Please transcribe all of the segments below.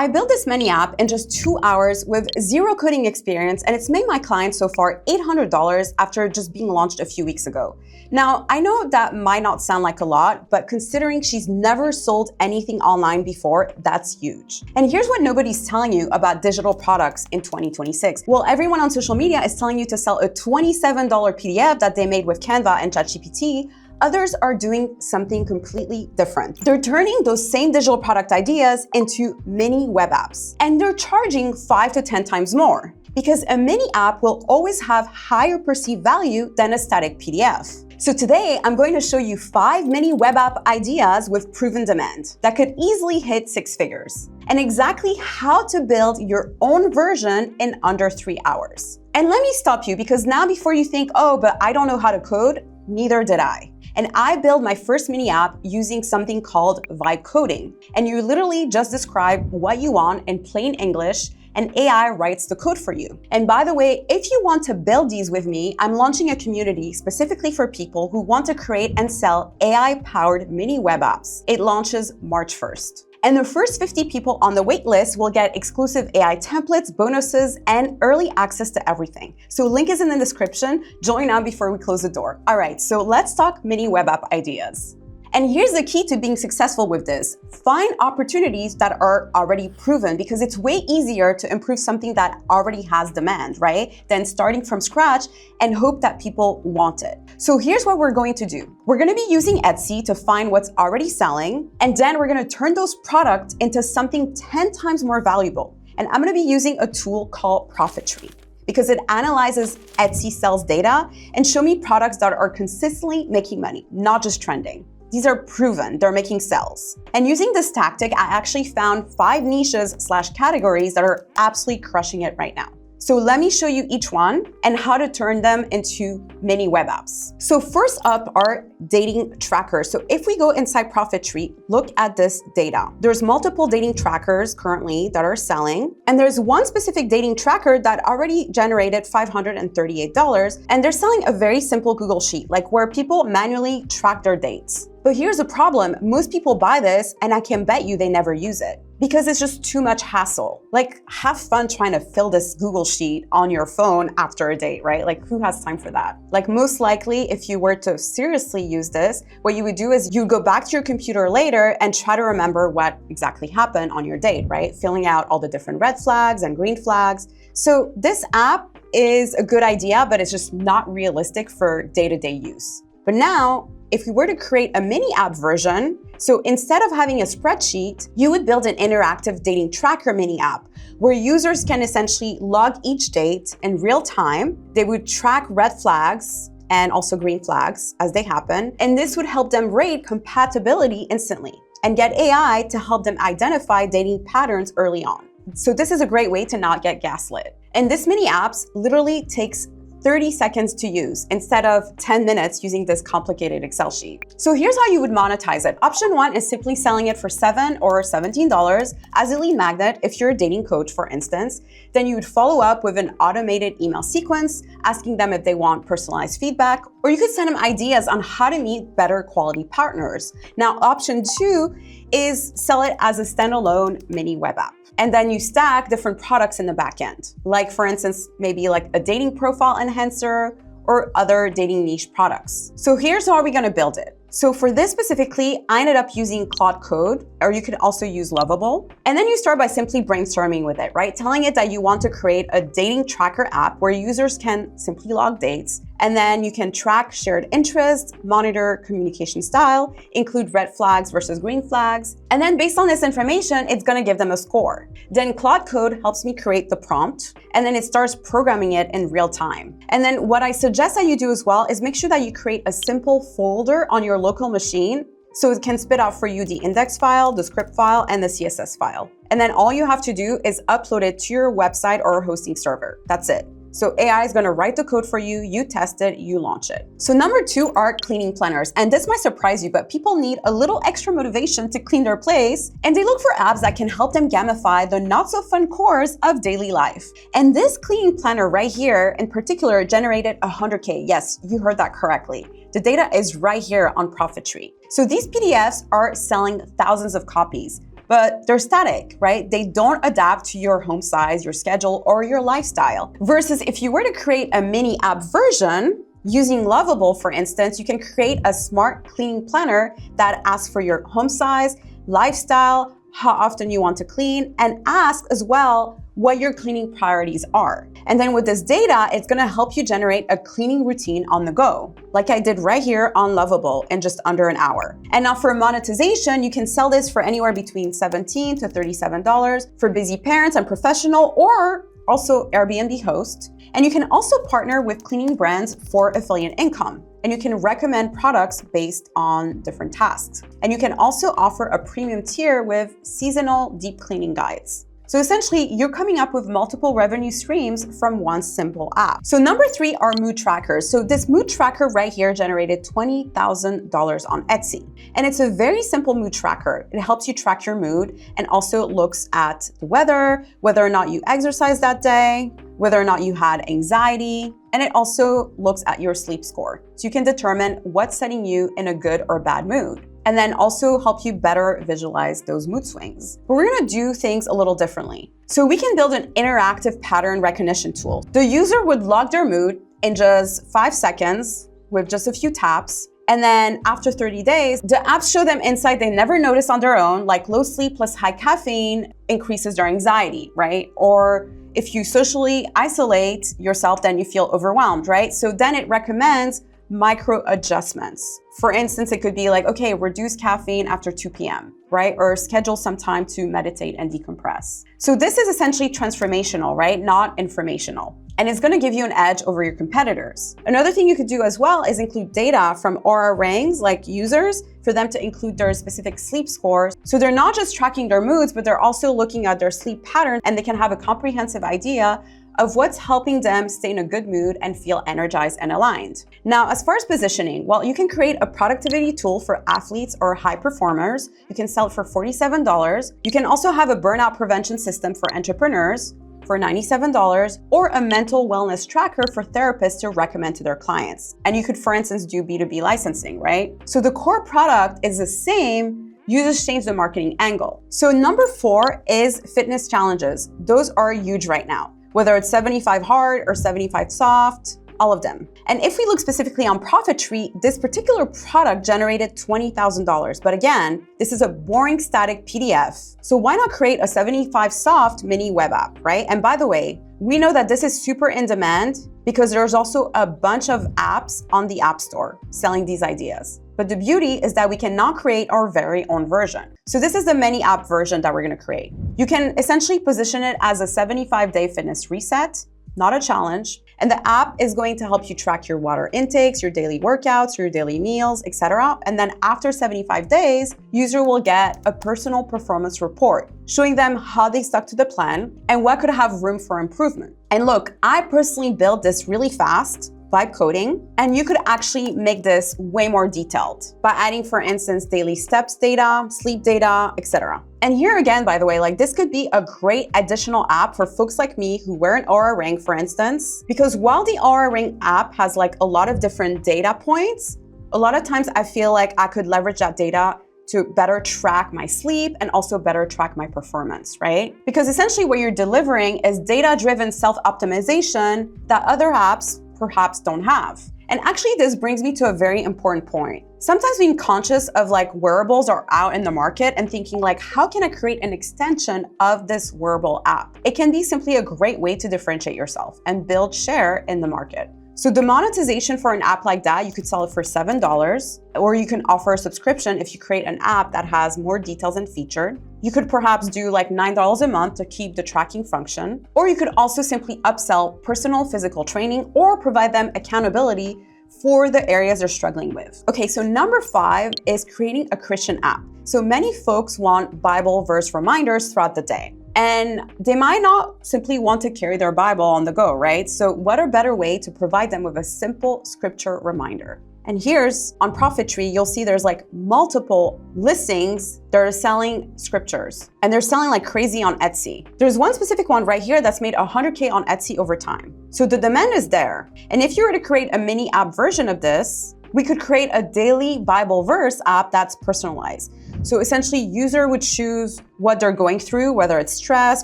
I built this mini app in just 2 hours with zero coding experience, and it's made my clients so far $800 after just being launched a few weeks ago. Now, I know that might not sound like a lot, but considering she's never sold anything online before, that's huge. And here's what nobody's telling you about digital products in 2026. Well, everyone on social media is telling you to sell a $27 PDF that they made with Canva and ChatGPT. Others are doing something completely different. They're turning those same digital product ideas into mini web apps, and they're charging 5 to 10 times more, because a mini app will always have higher perceived value than a static PDF. So today, I'm going to show you 5 mini web app ideas with proven demand that could easily hit 6 figures, and exactly how to build your own version in under 3 hours. And let me stop you, because now before you think, oh, but I don't know how to code, neither did I. And I built my first mini app using something called vibe coding. And you literally just describe what you want in plain English, and AI writes the code for you. And by the way, if you want to build these with me, I'm launching a community specifically for people who want to create and sell AI-powered mini web apps. It launches March 1st. And the first 50 people on the wait list will get exclusive AI templates, bonuses, and early access to everything. So link is in the description. Join now before we close the door. All right, so let's talk mini web app ideas. And here's the key to being successful with this. Find opportunities that are already proven, because it's way easier to improve something that already has demand, right? Than starting from scratch and hope that people want it. So here's what we're going to do. We're gonna be using Etsy to find what's already selling, and then we're gonna turn those products into something 10 times more valuable. And I'm gonna be using a tool called ProfitTree, because it analyzes Etsy sales data and show me products that are consistently making money, not just trending. These are proven, they're making sales. And using this tactic, I actually found 5 niches/categories that are absolutely crushing it right now. So let me show you each one and how to turn them into mini web apps. So first up are dating trackers. So if we go inside ProfitTree, look at this data. There's multiple dating trackers currently that are selling, and there's one specific dating tracker that already generated $538, and they're selling a very simple Google Sheet, like where people manually track their dates. But here's the problem. Most people buy this, and I can bet you they never use it, because it's just too much hassle. Like, have fun trying to fill this Google Sheet on your phone after a date, right? Like, who has time for that? Like, most likely, if you were to seriously use this, what you would do is you go back to your computer later and try to remember what exactly happened on your date, right? Filling out all the different red flags and green flags. So this app is a good idea, but it's just not realistic for day-to-day use. But now, if we were to create a mini app version, so instead of having a spreadsheet, you would build an interactive dating tracker mini app where users can essentially log each date in real time. They would track red flags and also green flags as they happen. And this would help them rate compatibility instantly and get AI to help them identify dating patterns early on. So this is a great way to not get gaslit. And this mini apps literally takes 30 seconds to use instead of 10 minutes using this complicated Excel sheet. So here's how you would monetize it. Option 1 is simply selling it for $7 or $17 as a lead magnet if you're a dating coach, for instance. Then you would follow up with an automated email sequence, asking them if they want personalized feedback, or you could send them ideas on how to meet better quality partners. Now, option 2 is sell it as a standalone mini web app. And then you stack different products in the back end. Like, for instance, maybe like a dating profile enhancer or other dating niche products. So here's how we're gonna build it. So for this specifically, I ended up using Claude code, or you could also use Lovable. And then you start by simply brainstorming with it, right? Telling it that you want to create a dating tracker app where users can simply log dates, and then you can track shared interests, monitor communication style, include red flags versus green flags. And then based on this information, it's gonna give them a score. Then Claude code helps me create the prompt, and then it starts programming it in real time. And then what I suggest that you do as well is make sure that you create a simple folder on your local machine so it can spit out for you the index file, the script file, and the CSS file. And then all you have to do is upload it to your website or hosting server. That's it. So AI is gonna write the code for you, you test it, you launch it. So number 2 are cleaning planners. And this might surprise you, but people need a little extra motivation to clean their place, and they look for apps that can help them gamify the not so fun chores of daily life. And this cleaning planner right here in particular generated 100K. Yes, you heard that correctly. The data is right here on ProfitTree. So these PDFs are selling thousands of copies. but they're static, right? They don't adapt to your home size, your schedule, or your lifestyle. Versus if you were to create a mini app version, using Lovable, for instance, you can create a smart cleaning planner that asks for your home size, lifestyle, how often you want to clean, and ask as well what your cleaning priorities are. And then with this data, it's gonna help you generate a cleaning routine on the go, like I did right here on Lovable in just under an hour. And now for monetization, you can sell this for anywhere between $17 to $37 for busy parents and professional, or also Airbnb host. And you can also partner with cleaning brands for affiliate income. And you can recommend products based on different tasks. And you can also offer a premium tier with seasonal deep cleaning guides. So essentially, you're coming up with multiple revenue streams from one simple app. So number 3 are mood trackers. So this mood tracker right here generated $20,000 on Etsy. And it's a very simple mood tracker. It helps you track your mood and also looks at the weather, whether or not you exercised that day, whether or not you had anxiety, and it also looks at your sleep score. So you can determine what's setting you in a good or bad mood, and then also help you better visualize those mood swings. But we're gonna do things a little differently. So we can build an interactive pattern recognition tool. The user would log their mood in just 5 seconds with just a few taps. And then after 30 days, the apps show them insight they never noticed on their own, like low sleep plus high caffeine increases their anxiety, right? Or if you socially isolate yourself, then you feel overwhelmed, right? So then it recommends micro adjustments. For instance, it could be like, okay, reduce caffeine after 2 p.m., right? Or schedule some time to meditate and decompress. So this is essentially transformational, right? Not informational. And it's gonna give you an edge over your competitors. Another thing you could do as well is include data from Aura Rings, like users, for them to include their specific sleep scores. So they're not just tracking their moods, but they're also looking at their sleep pattern, and they can have a comprehensive idea of what's helping them stay in a good mood and feel energized and aligned. Now, as far as positioning, well, you can create a productivity tool for athletes or high performers. You can sell it for $47. You can also have a burnout prevention system for entrepreneurs for $97, or a mental wellness tracker for therapists to recommend to their clients. And you could, for instance, do B2B licensing, right? So the core product is the same, you just change the marketing angle. So number 4 is fitness challenges. Those are huge right now, whether it's 75 hard or 75 soft, all of them. And if we look specifically on ProfitTree, this particular product generated $20,000. But again, this is a boring static PDF. So why not create a 75 soft mini web app, right? And by the way, we know that this is super in demand because there's also a bunch of apps on the App Store selling these ideas. But the beauty is that we can now create our very own version. So this is the mini app version that we're gonna create. You can essentially position it as a 75-day fitness reset, not a challenge. And the app is going to help you track your water intakes, your daily workouts, your daily meals, etc. And then after 75 days, user will get a personal performance report showing them how they stuck to the plan and what could have room for improvement. And look, I personally built this really fast, vibe coding, and you could actually make this way more detailed by adding, for instance, daily steps data, sleep data, etc. And here again, by the way, like this could be a great additional app for folks like me who wear an Aura Ring, for instance, because while the Aura Ring app has like a lot of different data points, a lot of times I feel like I could leverage that data to better track my sleep and also better track my performance, right? Because essentially what you're delivering is data-driven self-optimization that other apps perhaps don't have. And actually, this brings me to a very important point. Sometimes being conscious of like wearables are out in the market and thinking like, how can I create an extension of this wearable app? It can be simply a great way to differentiate yourself and build share in the market. So the monetization for an app like that, you could sell it for $7, or you can offer a subscription if you create an app that has more details and featured. You could perhaps do like $9 a month to keep the tracking function, or you could also simply upsell personal physical training or provide them accountability for the areas they're struggling with. Okay, so number 5 is creating a Christian app. So many folks want Bible verse reminders throughout the day. And they might not simply want to carry their Bible on the go, right? So what a better way to provide them with a simple scripture reminder? And here's on ProfitTree, you'll see there's like multiple listings that are selling scriptures, and they're selling like crazy on Etsy. There's one specific one right here that's made 100K on Etsy over time. So the demand is there. And if you were to create a mini app version of this, we could create a daily Bible verse app that's personalized. So essentially, user would choose what they're going through, whether it's stress,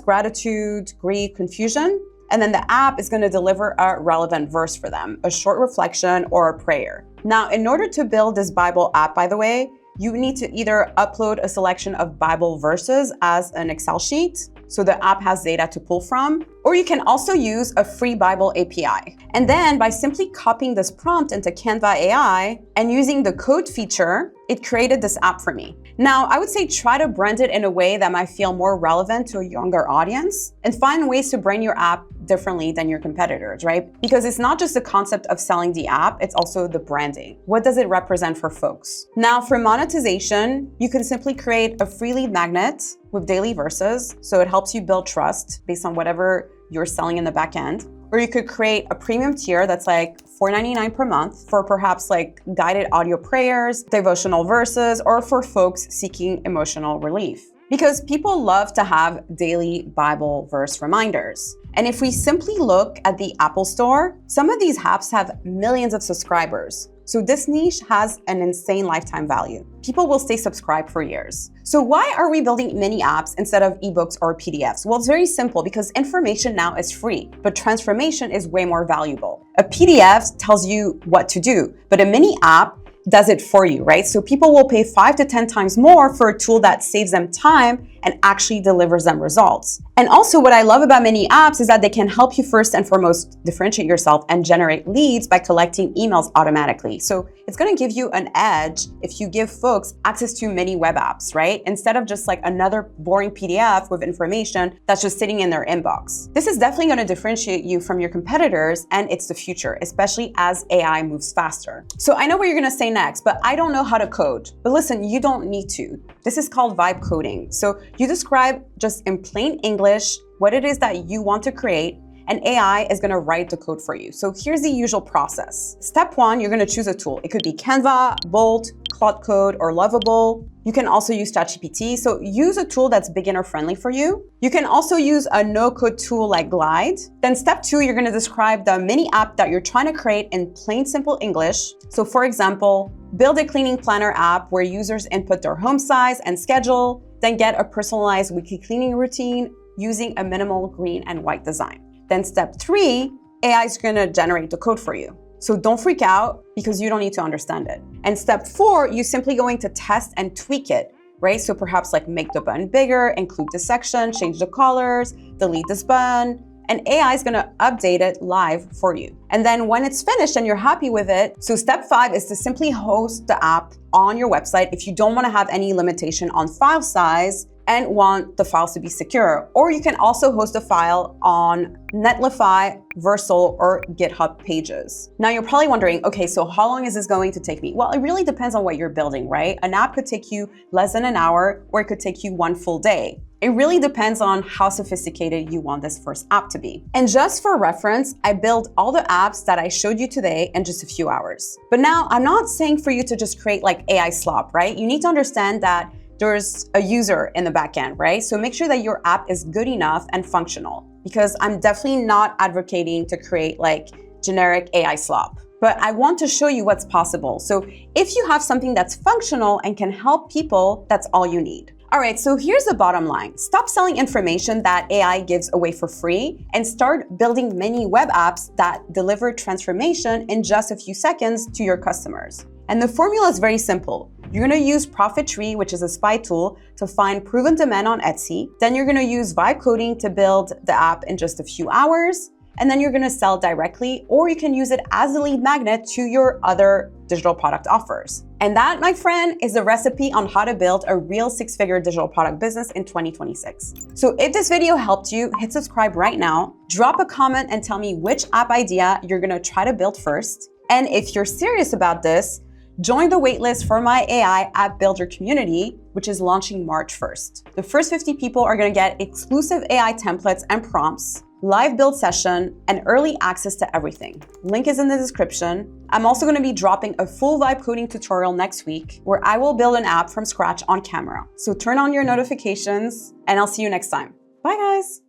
gratitude, grief, confusion, and then the app is going to deliver a relevant verse for them, a short reflection or a prayer. Now, in order to build this Bible app, by the way, you need to either upload a selection of Bible verses as an Excel sheet, so the app has data to pull from, or you can also use a free Bible API. And then by simply copying this prompt into Canva AI and using the code feature, it created this app for me. Now, I would say try to brand it in a way that might feel more relevant to a younger audience and find ways to brand your app differently than your competitors, right? Because it's not just the concept of selling the app, it's also the branding. What does it represent for folks? Now, for monetization, you can simply create a free lead magnet with daily verses, so it helps you build trust based on whatever you're selling in the back end. Or you could create a premium tier that's like $4.99 per month for perhaps like guided audio prayers, devotional verses, or for folks seeking emotional relief. Because people love to have daily Bible verse reminders. And if we simply look at the Apple Store, some of these apps have millions of subscribers. So this niche has an insane lifetime value. People will stay subscribed for years. So why are we building mini apps instead of ebooks or PDFs? Well, it's very simple because information now is free, but transformation is way more valuable. A PDF tells you what to do, but a mini app does it for you, right? So people will pay 5 to 10 times more for a tool that saves them time and actually delivers them results. And also what I love about mini apps is that they can help you first and foremost differentiate yourself and generate leads by collecting emails automatically. So it's gonna give you an edge if you give folks access to many web apps, right? Instead of just like another boring PDF with information that's just sitting in their inbox. This is definitely gonna differentiate you from your competitors, and it's the future, especially as AI moves faster. So I know what you're gonna say next, but I don't know how to code. But listen, you don't need to. This is called vibe coding. So you describe just in plain English what it is that you want to create, and AI is gonna write the code for you. So here's the usual process. Step 1, you're gonna choose a tool. It could be Canva, Bolt, Claude Code, or Lovable. You can also use ChatGPT. So use a tool that's beginner friendly for you. You can also use a no-code tool like Glide. Then step 2, you're gonna describe the mini app that you're trying to create in plain simple English. So for example, build a cleaning planner app where users input their home size and schedule, then get a personalized weekly cleaning routine using a minimal green and white design. Then step 3, AI is gonna generate the code for you. So don't freak out because you don't need to understand it. And step 4, you're simply going to test and tweak it, right? So perhaps like make the button bigger, include this section, change the colors, delete this button, and AI is gonna update it live for you. And then when it's finished and you're happy with it, so step 5 is to simply host the app on your website if you don't wanna have any limitation on file size and want the files to be secure. Or you can also host a file on Netlify, Versal, or GitHub pages. Now you're probably wondering, okay, so how long is this going to take me? Well, it really depends on what you're building, right? An app could take you less than an hour, or it could take you 1 full day. It really depends on how sophisticated you want this first app to be. And just for reference, I built all the apps that I showed you today in just a few hours. But now I'm not saying for you to just create like AI slop, right? You need to understand that there's a user in the back end, right? So make sure that your app is good enough and functional, because I'm definitely not advocating to create like generic AI slop. But I want to show you what's possible. So if you have something that's functional and can help people, that's all you need. All right, so here's the bottom line. Stop selling information that AI gives away for free and start building mini web apps that deliver transformation in just a few seconds to your customers. And the formula is very simple. You're gonna use ProfitTree, which is a spy tool, to find proven demand on Etsy. Then you're gonna use vibe coding to build the app in just a few hours. And then you're gonna sell directly, or you can use it as a lead magnet to your other digital product offers. And that, my friend, is the recipe on how to build a real 6-figure digital product business in 2026. So if this video helped you, hit subscribe right now, drop a comment and tell me which app idea you're gonna try to build first. And if you're serious about this, join the waitlist for my AI app builder community, which is launching March 1st. The first 50 people are gonna get exclusive AI templates and prompts, live build session, and early access to everything. Link is in the description. I'm also gonna be dropping a full vibe coding tutorial next week where I will build an app from scratch on camera. So turn on your notifications and I'll see you next time. Bye guys.